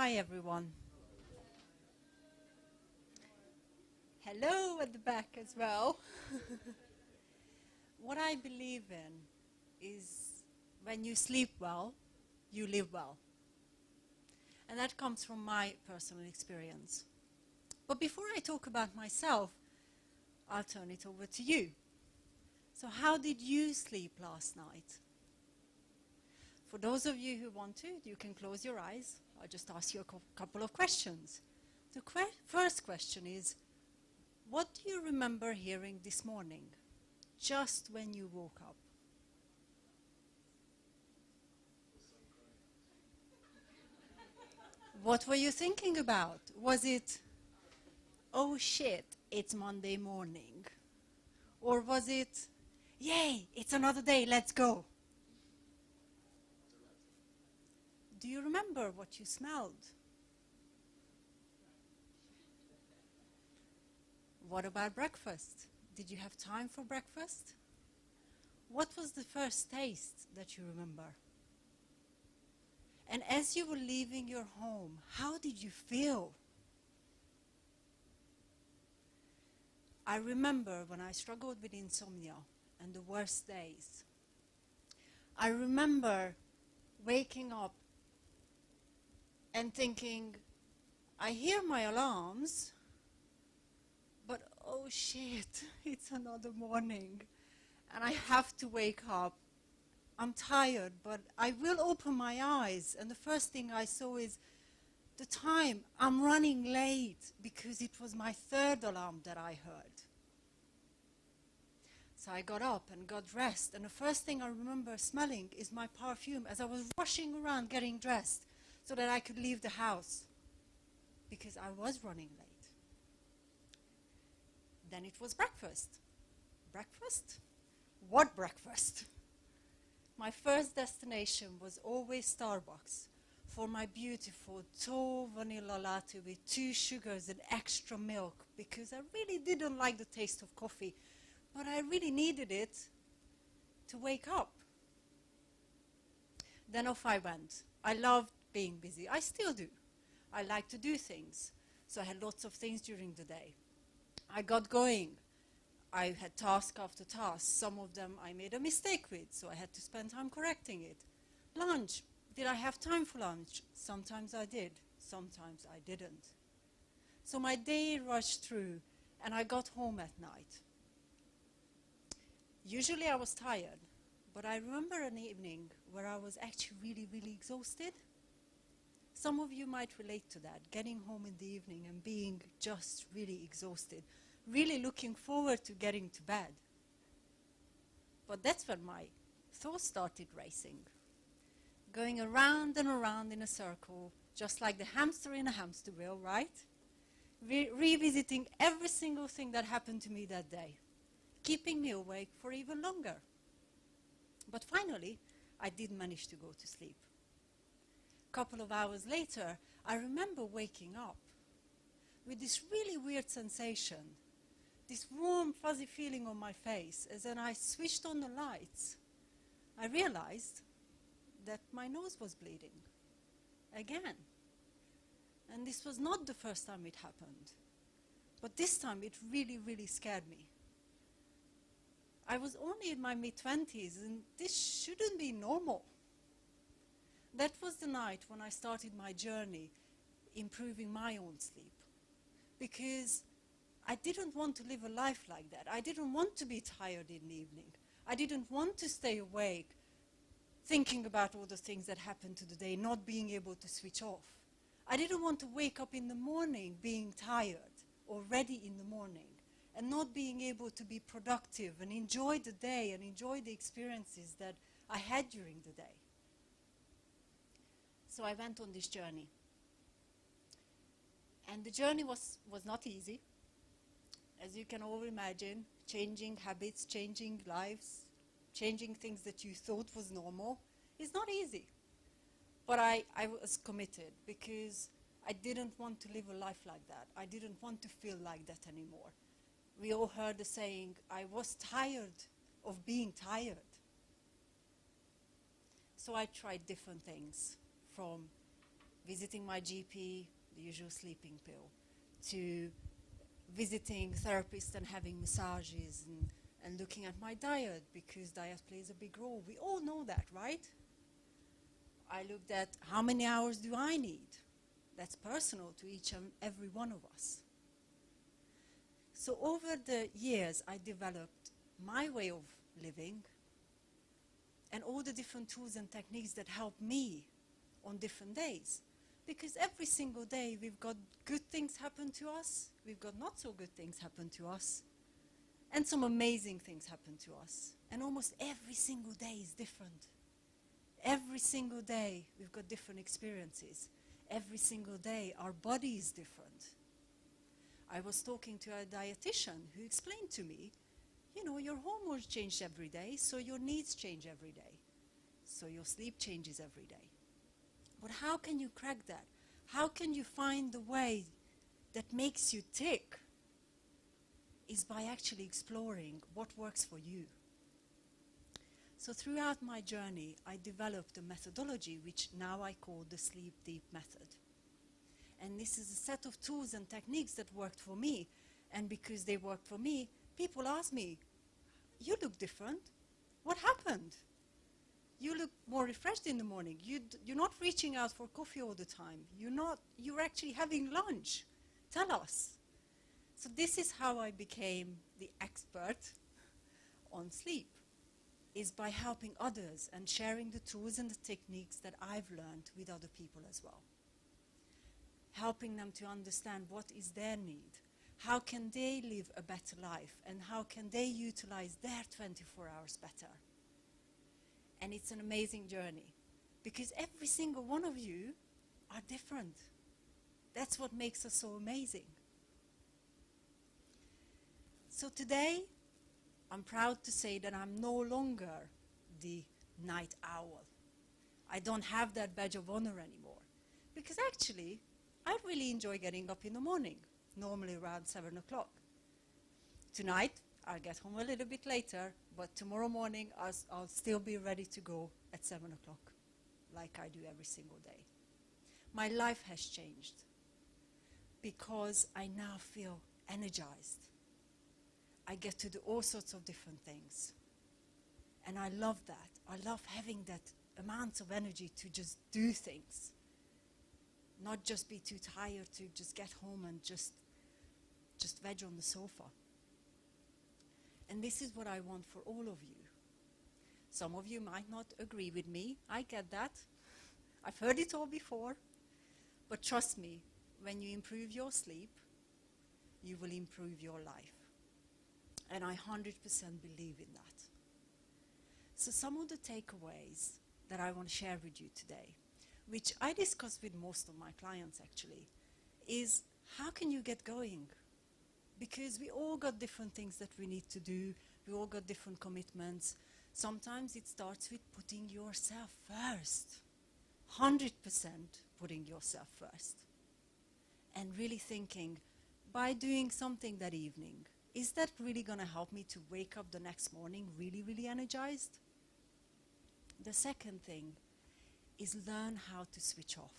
Hi, everyone. Hello at the back as well. What I believe in is when you sleep well, you live well. And that comes from my personal experience. But before I talk about myself, I'll turn it over to you. So how did you sleep last night? For those of you who want to, you can close your eyes. I'll just ask you a couple of questions. The first question is, what do you remember hearing this morning, just when you woke up? What were you thinking about? Was it, oh shit, it's Monday morning? Or was it, yay, it's another day, let's go? Do you remember what you smelled? What about breakfast? Did you have time for breakfast? What was the first taste that you remember? And as you were leaving your home, how did you feel? I remember when I struggled with insomnia and the worst days. I remember waking up and thinking, I hear my alarms, but oh shit, it's another morning and I have to wake up. I'm tired, but I will open my eyes, and the first thing I saw is the time. I'm running late because it was my third alarm that I heard. So I got up and got dressed, and the first thing I remember smelling is my perfume as I was rushing around getting dressed so that I could leave the house because I was running late. Then it was breakfast. Breakfast? What breakfast? My first destination was always Starbucks for my beautiful tall vanilla latte with 2 sugars and extra milk because I really didn't like the taste of coffee, but I really needed it to wake up. Then off I went. I loved being busy. I still do. I like to do things. So I had lots of things during the day. I got going. I had task after task. Some of them I made a mistake with, so I had to spend time correcting it. Lunch. Did I have time for lunch? Sometimes I did. Sometimes I didn't. So my day rushed through, and I got home at night. Usually I was tired, but I remember an evening where I was actually really, really exhausted. Some of you might relate to that, getting home in the evening and being just really exhausted, really looking forward to getting to bed. But that's when my thoughts started racing, going around and around in a circle, just like the hamster in a hamster wheel, right? Revisiting every single thing that happened to me that day, keeping me awake for even longer. But finally, I did manage to go to sleep. A couple of hours later, I remember waking up with this really weird sensation, this warm, fuzzy feeling on my face, as when I switched on the lights, I realized that my nose was bleeding again. And this was not the first time it happened, but this time it really, really scared me. I was only in my mid-20s, and this shouldn't be normal. That was the night when I started my journey improving my own sleep, because I didn't want to live a life like that. I didn't want to be tired in the evening. I didn't want to stay awake thinking about all the things that happened to the day, not being able to switch off. I didn't want to wake up in the morning being tired or ready in the morning and not being able to be productive and enjoy the day and enjoy the experiences that I had during the day. So I went on this journey. And the journey was not easy. As you can all imagine, changing habits, changing lives, changing things that you thought was normal is not easy. But I was committed because I didn't want to live a life like that. I didn't want to feel like that anymore. We all heard the saying, I was tired of being tired. So I tried different things, from visiting my GP, the usual sleeping pill, to visiting therapists and having massages and looking at my diet, because diet plays a big role. We all know that, right? I looked at how many hours do I need. That's personal to each and every one of us. So over the years, I developed my way of living and all the different tools and techniques that help me on different days. Because every single day we've got good things happen to us, we've got not so good things happen to us, and some amazing things happen to us. And almost every single day is different. Every single day we've got different experiences. Every single day our body is different. I was talking to a dietitian who explained to me, you know, your hormones change every day, so your needs change every day. So your sleep changes every day. But how can you crack that? How can you find the way that makes you tick? Is by actually exploring what works for you. So throughout my journey, I developed a methodology which now I call the Sleep Deep Method. And this is a set of tools and techniques that worked for me. And because they worked for me, people ask me, you look different. What happened? You look more refreshed in the morning. You're not reaching out for coffee all the time. You're actually having lunch. Tell us. So this is how I became the expert on sleep, is by helping others and sharing the tools and the techniques that I've learned with other people as well. Helping them to understand what is their need. How can they live a better life? And how can they utilize their 24 hours better? And it's an amazing journey, because every single one of you are different. That's what makes us so amazing. So today, I'm proud to say that I'm no longer the night owl. I don't have that badge of honor anymore, because actually, I really enjoy getting up in the morning, normally around 7 o'clock. Tonight, I'll get home a little bit later, but tomorrow morning I'll still be ready to go at 7 o'clock, like I do every single day. My life has changed because I now feel energized. I get to do all sorts of different things. And I love that. I love having that amount of energy to just do things. Not just be too tired to just get home and just veg on the sofa. And this is what I want for all of you. Some of you might not agree with me. I get that. I've heard it all before. But trust me, when you improve your sleep, you will improve your life. And I 100% believe in that. So some of the takeaways that I want to share with you today, which I discuss with most of my clients actually, is how can you get going? Because we all got different things that we need to do. We all got different commitments. Sometimes it starts with putting yourself first. 100% putting yourself first. And really thinking, by doing something that evening, is that really going to help me to wake up the next morning really, really energized? The second thing is learn how to switch off.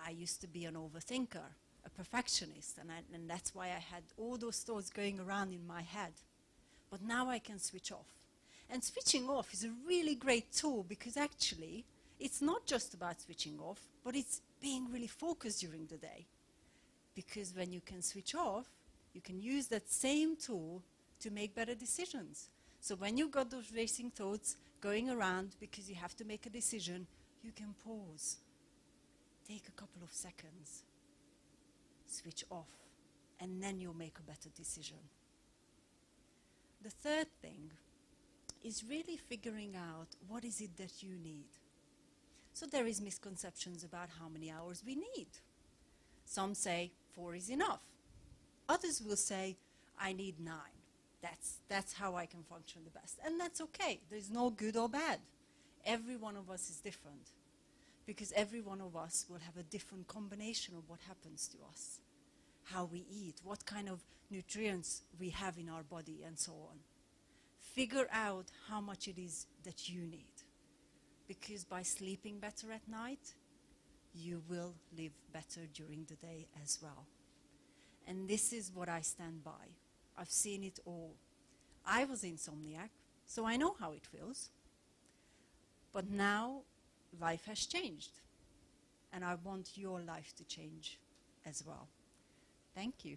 I used to be an overthinker, a perfectionist, and that's why I had all those thoughts going around in my head. But now I can switch off. And switching off is a really great tool, because actually it's not just about switching off, but it's being really focused during the day. Because when you can switch off, you can use that same tool to make better decisions. So when you've got those racing thoughts going around because you have to make a decision, you can pause. Take a couple of seconds. Switch off. And then you'll make a better decision. The third thing is really figuring out what is it that you need. So there is misconceptions about how many hours we need. Some say 4 is enough. Others will say, I need 9. That's how I can function the best. And that's okay. There's no good or bad. Every one of us is different. Because every one of us will have a different combination of what happens to us. How we eat, what kind of nutrients we have in our body, and so on. Figure out how much it is that you need. Because by sleeping better at night, you will live better during the day as well. And this is what I stand by. I've seen it all. I was insomniac, so I know how it feels. But now life has changed, and I want your life to change as well. Thank you.